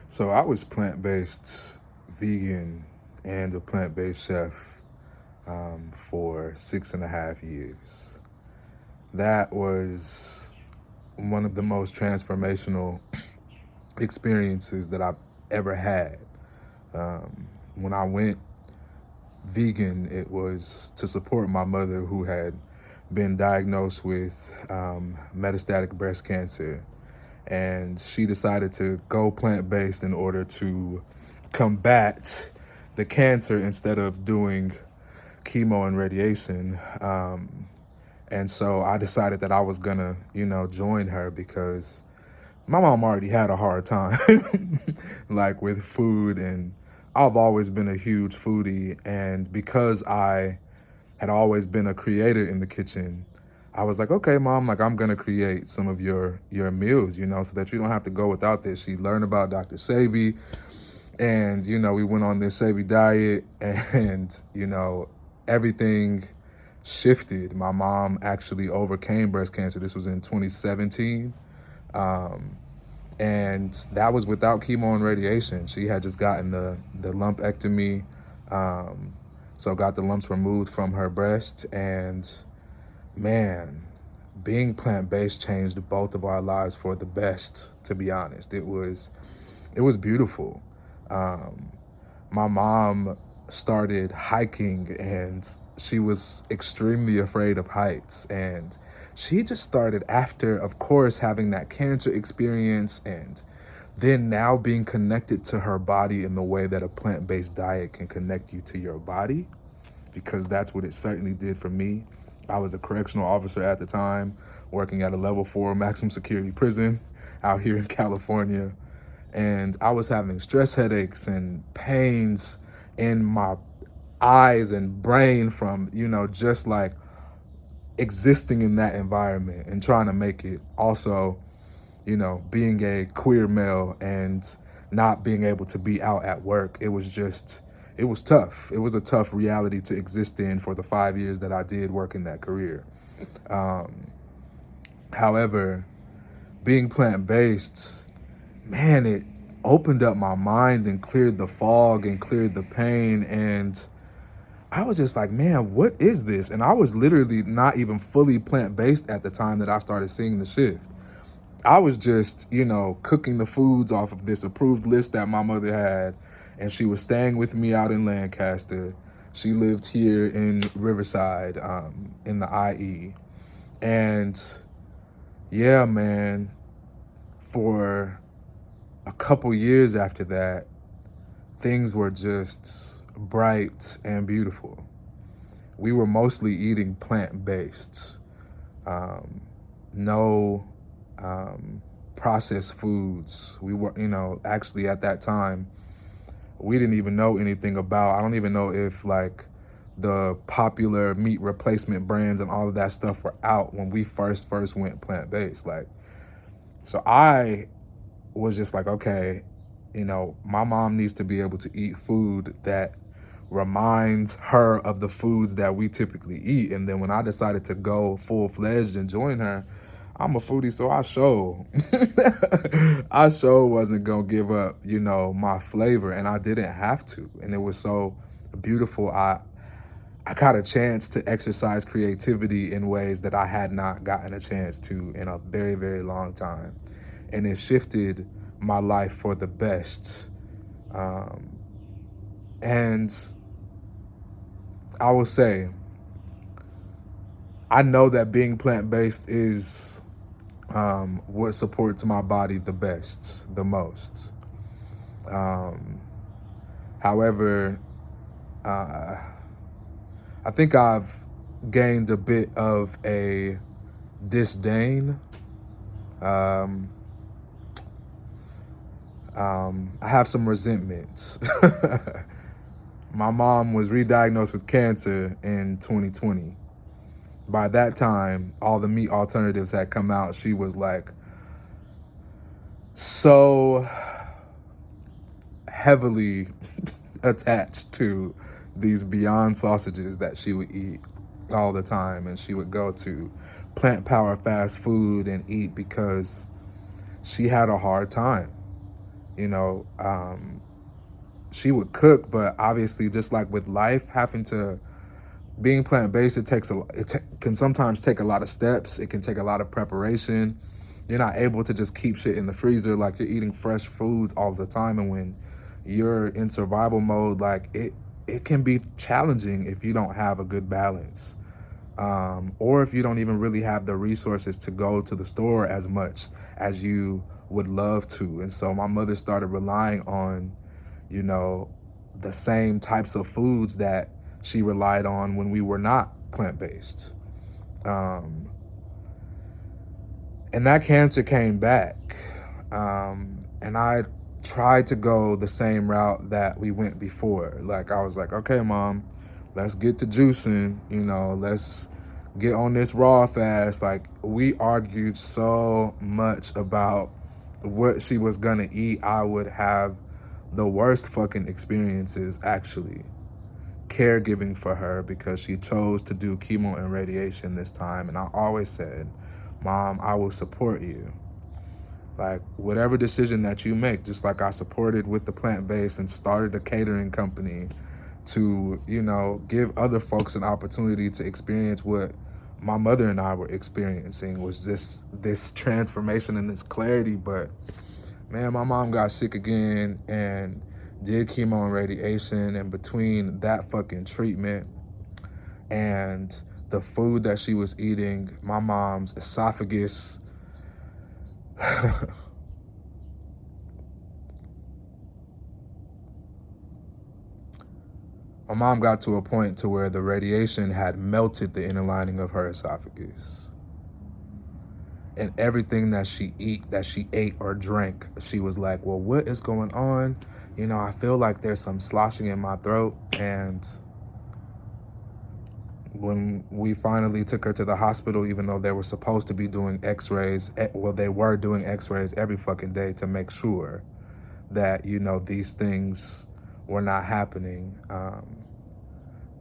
So I was plant-based vegan and a plant-based chef for 6.5 years. That was one of the most transformational experiences that I've ever had. When I went vegan, it was to support my mother who had been diagnosed with metastatic breast cancer. And she decided to go plant-based in order to combat the cancer instead of doing chemo and radiation. And so I decided that I was gonna, join her because my mom already had a hard time like with food, and I've always been a huge foodie. And because I had always been a creator in the kitchen, I was like, okay, mom, like I'm gonna create some of your meals, so that you don't have to go without this. She learned about Dr. Sebi, and we went on this Sebi diet, and everything shifted. My mom actually overcame breast cancer. This was in 2017. Um, and that was without chemo and radiation. She had just gotten the lumpectomy, so got the lumps removed from her breast. And man, being plant-based changed both of our lives for the best, to be honest. It was beautiful. um, my mom started hiking, and she was extremely afraid of heights. And she just started, after, of course, having that cancer experience, and then now being connected to her body in the way that a plant-based diet can connect you to your body, because that's what it certainly did for me. I was a correctional officer at the time, working at a level 4 maximum security prison out here in California. And I was having stress headaches and pains in my eyes and brain from, just like existing in that environment and trying to make it. Also, being a queer male and not being able to be out at work, it was tough. It was a tough reality to exist in for the 5 years that I did work in that career. Um, However, being plant-based, man, it opened up my mind and cleared the fog and cleared the pain. And I was just like, man, what is this? And I was literally not even fully plant-based at the time that I started seeing the shift. I was just, cooking the foods off of this approved list that my mother had. And she was staying with me out in Lancaster. She lived here in Riverside, in the IE. And yeah, man, for a couple years after that, things were just bright and beautiful. We were mostly eating plant-based. Um, no processed foods. We were, actually at that time, we didn't even know anything about, I don't even know if like the popular meat replacement brands and all of that stuff were out when we first went plant-based. Like, so I was just like, okay, my mom needs to be able to eat food that reminds her of the foods that we typically eat. And then when I decided to go full-fledged and join her, I'm a foodie, so I wasn't gonna give up, my flavor, and I didn't have to. And it was so beautiful. I got a chance to exercise creativity in ways that I had not gotten a chance to in a very, very long time. And it shifted my life for the best. Um, and I will say, I know that being plant-based is what supports my body the best, the most. Um, However, uh, I think I've gained a bit of a disdain. Um, I have some resentments. My mom was re-diagnosed with cancer in 2020. By that time, all the meat alternatives had come out. She was like so heavily attached to these Beyond sausages that she would eat all the time. And she would go to plant power fast food and eat because she had a hard time. You know, she would cook, but obviously, just like with life, being plant-based, can sometimes take a lot of steps. It can take a lot of preparation. You're not able to just keep shit in the freezer. Like, you're eating fresh foods all the time, and when you're in survival mode, like, it can be challenging if you don't have a good balance, or if you don't even really have the resources to go to the store as much as you would love to. And so my mother started relying on, you know, the same types of foods that she relied on when we were not plant-based. And that cancer came back. And I tried to go the same route that we went before. Like, I was like, okay, Mom, let's get to juicing, let's get on this raw fast. Like, we argued so much about what she was gonna eat. I would have the worst fucking experiences, actually, caregiving for her, because she chose to do chemo and radiation this time. And I always said, Mom, I will support you. Like, whatever decision that you make, just like I supported with the plant-based and started a catering company to, give other folks an opportunity to experience what my mother and I were experiencing, was this transformation and this clarity. But man, my mom got sick again and did chemo and radiation, and between that fucking treatment and the food that she was eating, my mom's esophagus my mom got to a point to where the radiation had melted the inner lining of her esophagus. And everything that she ate or drank, she was like, well, what is going on? I feel like there's some sloshing in my throat. And when we finally took her to the hospital, even though they were supposed to be doing x-rays, they were doing x-rays every fucking day to make sure that, these things were not happening.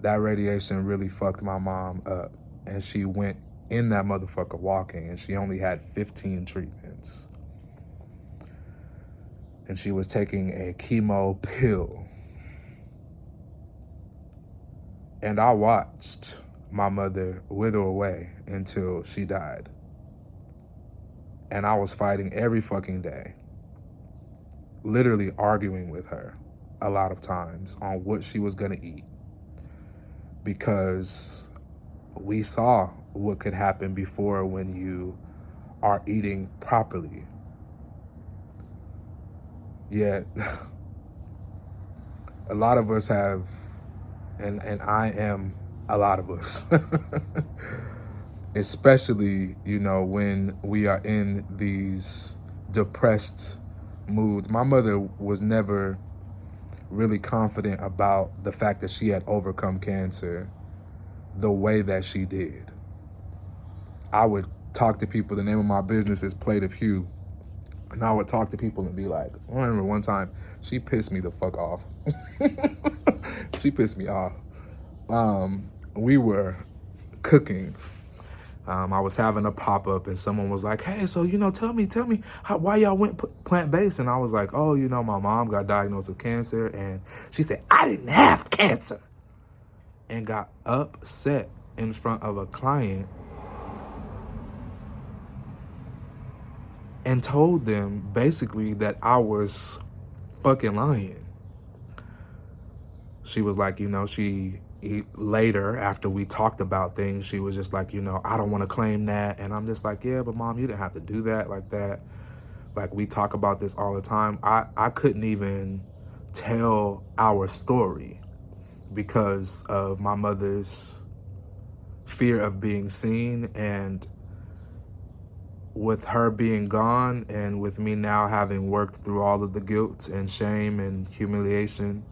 That radiation really fucked my mom up. And she went in that motherfucker walking, and she only had 15 treatments. And she was taking a chemo pill. And I watched my mother wither away until she died. And I was fighting every fucking day, literally arguing with her a lot of times on what she was gonna eat, because we saw what could happen before when you are eating properly. Yet, a lot of us have, and I am a lot of us, especially, when we are in these depressed moods. My mother was never really confident about the fact that she had overcome cancer the way that she did. I would talk to people, the name of my business is Plate of Hue, and I would talk to people and be like, I remember one time, she pissed me the fuck off. She pissed me off. We were cooking. I was having a pop-up, and someone was like, hey, so, tell me why y'all went plant-based? And I was like, oh, my mom got diagnosed with cancer, and she said, I didn't have cancer, and got upset in front of a client and told them basically that I was fucking lying. She was like, later, after we talked about things, she was just like, I don't want to claim that. And I'm just like, yeah, but Mom, you didn't have to do that like that. Like, we talk about this all the time. I couldn't even tell our story because of my mother's fear of being seen. And with her being gone, and with me now having worked through all of the guilt and shame and humiliation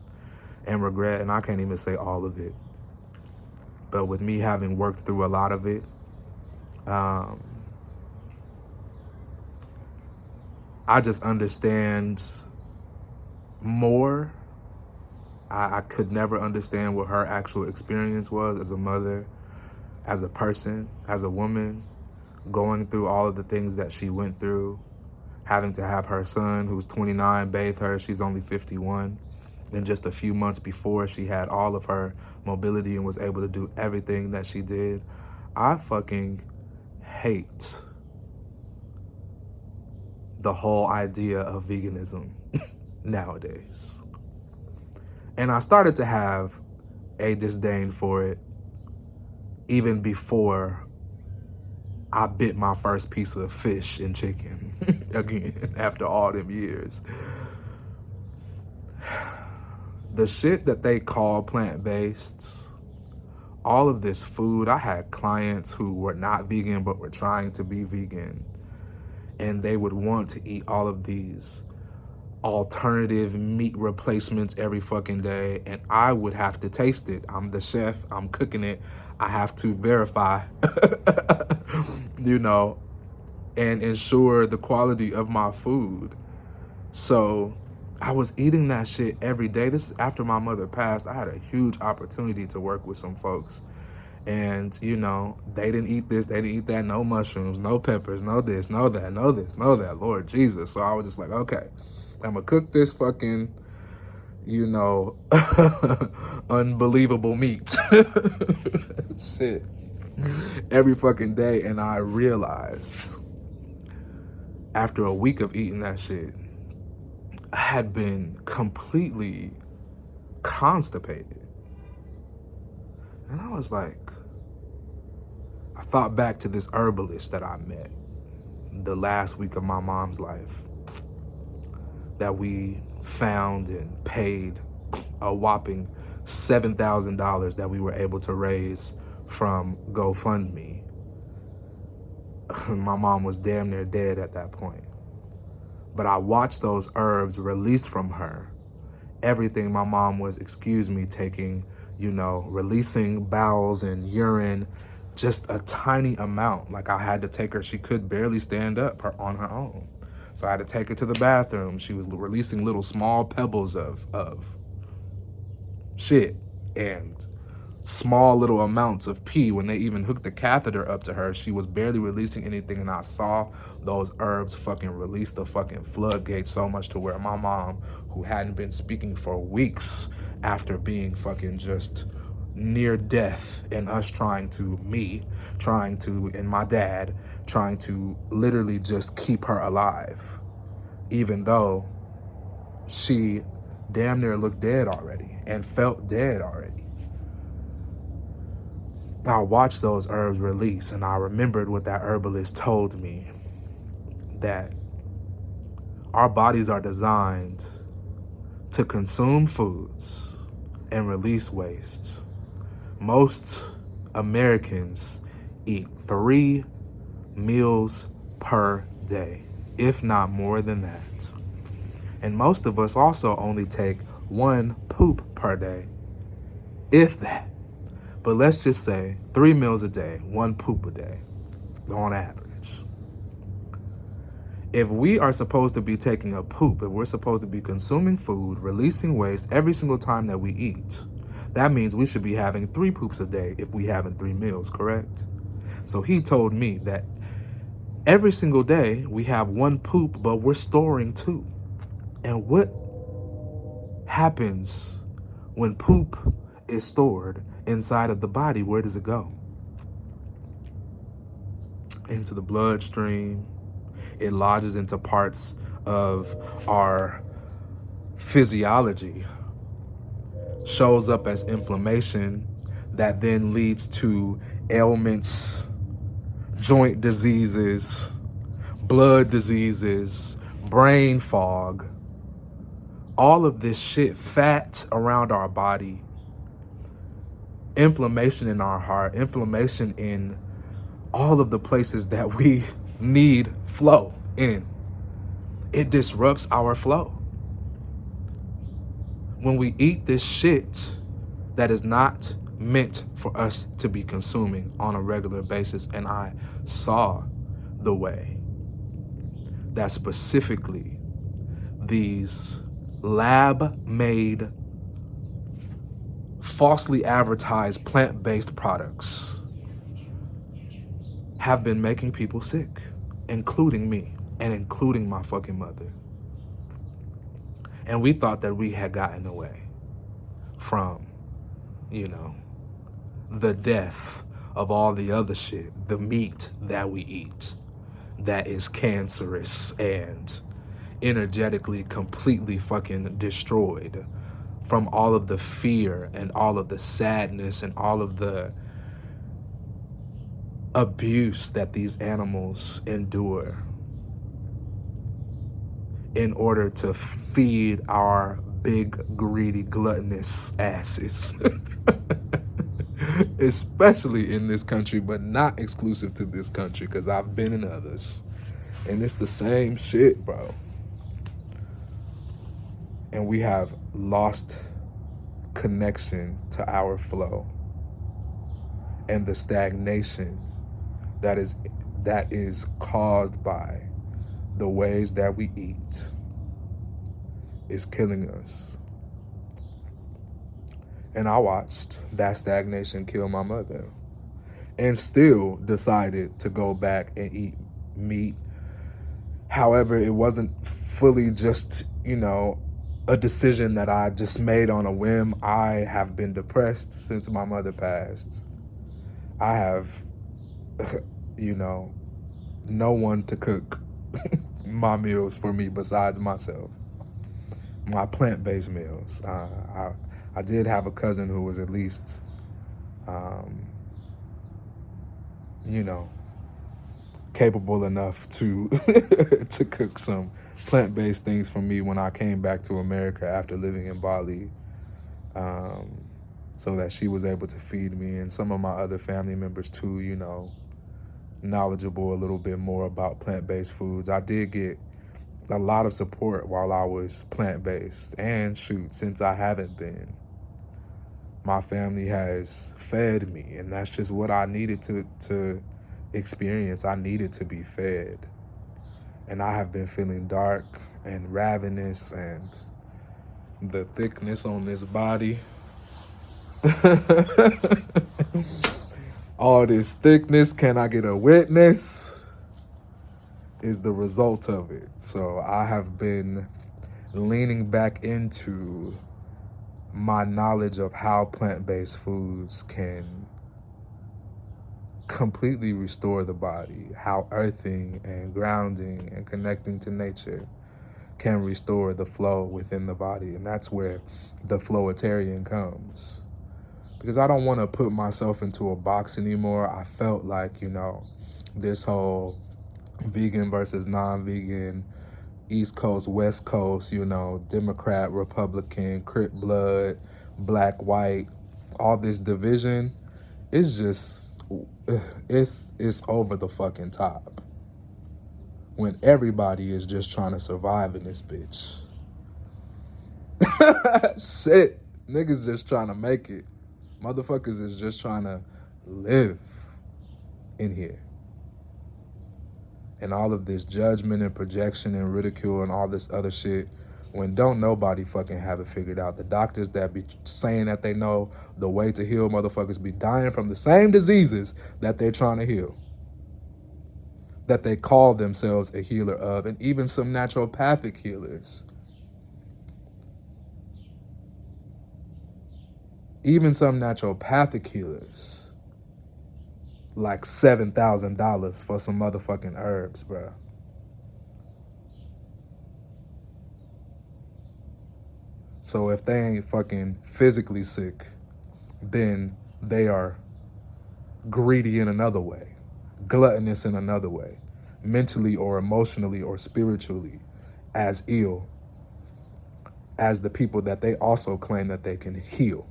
and regret, and I can't even say all of it, but with me having worked through a lot of it, I just understand more. I could never understand what her actual experience was as a mother, as a person, as a woman, going through all of the things that she went through, having to have her son, who's 29, bathe her. She's only 51. Then just a few months before, she had all of her mobility and was able to do everything that she did. I fucking hate the whole idea of veganism nowadays. And I started to have a disdain for it even before I bit my first piece of fish and chicken again after all them years. The shit that they call plant-based, all of this food, I had clients who were not vegan but were trying to be vegan, and they would want to eat all of these alternative meat replacements every fucking day, and I would have to taste it. I'm the chef, I'm cooking it, I have to verify, you know, and ensure the quality of my food. So I was eating that shit every day. This is after my mother passed. I had a huge opportunity to work with some folks, and you know, they didn't eat this, they didn't eat that, no mushrooms, no peppers, no this, no that, no this, no that, Lord Jesus. So I was just like, okay, I'm gonna cook this fucking, you know, unbelievable meat shit every fucking day. And I realized after a week of eating that shit, I had been completely constipated. And I was like, I thought back to this herbalist that I met the last week of my mom's life, that we found and paid a whopping $7,000 that we were able to raise from GoFundMe. My mom was damn near dead at that point. But I watched those herbs release from her everything my mom was, taking, you know, releasing bowels and urine, just a tiny amount. Like I had to take her, she could barely stand up on her own. So I had to take her to the bathroom. She was releasing little small pebbles of shit and small little amounts of pee. When they even hooked the catheter up to her, she was barely releasing anything, and I saw those herbs fucking release the fucking floodgates, so much to where my mom, who hadn't been speaking for weeks after being fucking just near death, and us trying to, and my dad trying to literally just keep her alive, even though she damn near looked dead already and felt dead already. I watched those herbs release, and I remembered what that herbalist told me, that our bodies are designed to consume foods and release waste. Most Americans eat 3 meals per day, if not more than that. And most of us also only take 1 poop per day, if that. But let's just say 3 meals a day, 1 poop a day, on average. If we are supposed to be taking a poop, if we're supposed to be consuming food, releasing waste every single time that we eat, that means we should be having 3 poops a day if we having 3 meals, correct? So he told me that every single day we have 1 poop, but we're storing 2. And what happens when poop is stored inside of the body? Where does it go? Into the bloodstream. It lodges into parts of our physiology, shows up as inflammation that then leads to ailments, joint diseases, blood diseases, brain fog, all of this shit, fat around our body, inflammation in our heart, inflammation in all of the places that we need flow in. It disrupts our flow. When we eat this shit that is not meant for us to be consuming on a regular basis, and I saw the way that specifically these lab-made, falsely advertised plant-based products have been making people sick, including me. and including my fucking mother. And we thought that we had gotten away from, you know, the death of all the other shit, the meat that we eat that is cancerous and energetically completely fucking destroyed from all of the fear and all of the sadness and all of the abuse that these animals endure in order to feed our big, greedy, gluttonous asses. Especially in this country, but not exclusive to this country, because I've been in others. And it's the same shit, bro. And we have lost connection to our flow and the stagnation that is caused by the ways that we eat is killing us. And I watched that stagnation kill my mother and still decided to go back and eat meat. However, it wasn't fully just, a decision that I just made on a whim. I have been depressed since my mother passed. I have, no one to cook my meals for me besides myself. My plant-based meals. I did have a cousin who was at least, capable enough to to cook some plant-based things for me when I came back to America after living in Bali, so that she was able to feed me, and some of my other family members too, knowledgeable a little bit more about plant-based foods. I did get a lot of support while I was plant-based, and shoot, since I haven't been, my family has fed me, and that's just what I needed to experience. I needed to be fed. And I have been feeling dark and ravenous, and the thickness on this body. All this thickness, can I get a witness? Is the result of it. So I have been leaning back into my knowledge of how plant-based foods can completely restore the body, how earthing and grounding and connecting to nature can restore the flow within the body. And that's where the flowitarian comes. Because I don't want to put myself into a box anymore. I felt like, this whole vegan versus non-vegan, East Coast, West Coast, Democrat, Republican, Crip blood, black, white, all this division, it's just, it's over the fucking top. When everybody is just trying to survive in this bitch. Shit, niggas just trying to make it. Motherfuckers is just trying to live in here. And all of this judgment and projection and ridicule and all this other shit, when don't nobody fucking have it figured out. The doctors that be saying that they know the way to heal motherfuckers be dying from the same diseases that they're trying to heal, that they call themselves a healer of, and even some naturopathic healers. Even some naturopathic healers, like $7,000 for some motherfucking herbs, bro. So if they ain't fucking physically sick, then they are greedy in another way, gluttonous in another way, mentally or emotionally or spiritually as ill as the people that they also claim that they can heal.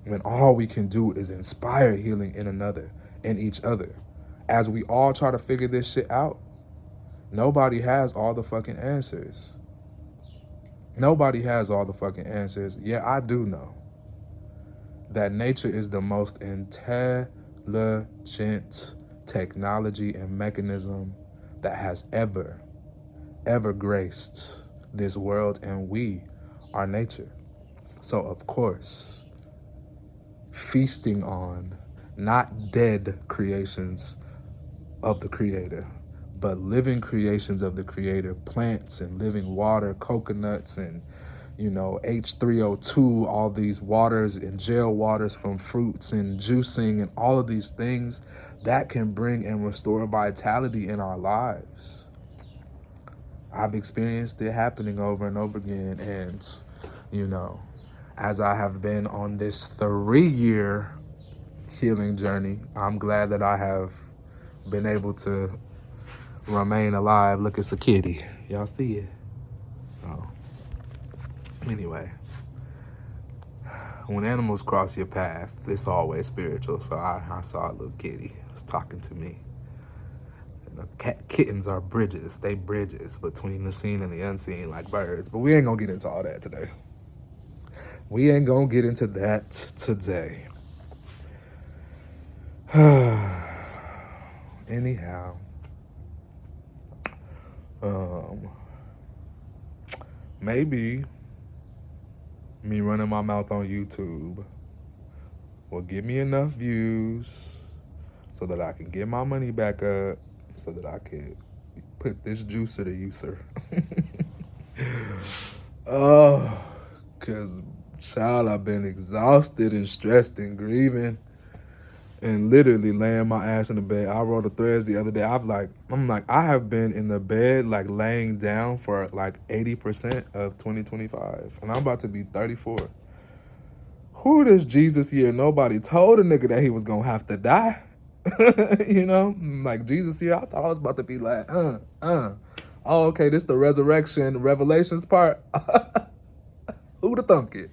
When all we can do is inspire healing in another, in each other. As we all try to figure this shit out, nobody has all the fucking answers. Nobody has all the fucking answers. Yeah, I do know that nature is the most intelligent technology and mechanism that has ever graced this world, and we are nature. So of course, feasting on not dead creations of the Creator, but living creations of the Creator, plants and living water, coconuts and, H3O2, all these waters and gel waters from fruits and juicing and all of these things that can bring and restore vitality in our lives. I've experienced it happening over and over again. And, as I have been on this 3-year healing journey, I'm glad that I have been able to remain alive. Look, it's a kitty. Y'all see it? Oh. Anyway, when animals cross your path, it's always spiritual. So I saw a little kitty. It was talking to me. Kittens are bridges. They bridges between the seen and the unseen, like birds. But we ain't gonna get into all that today. We ain't gonna get into that today. Anyhow, maybe me running my mouth on YouTube will give me enough views so that I can get my money back up, so that I can put this juicer to user. Oh, because, child, I've been exhausted and stressed and grieving and literally laying my ass in the bed. I wrote a thread the other day. I have been in the bed, like, laying down for like 80% of 2025, and I'm about to be 34. Who this Jesus year? Nobody told a nigga that he was gonna have to die. Like Jesus year, I thought I was about to be like, oh, okay, this the resurrection, revelations part. Who'da thunk it?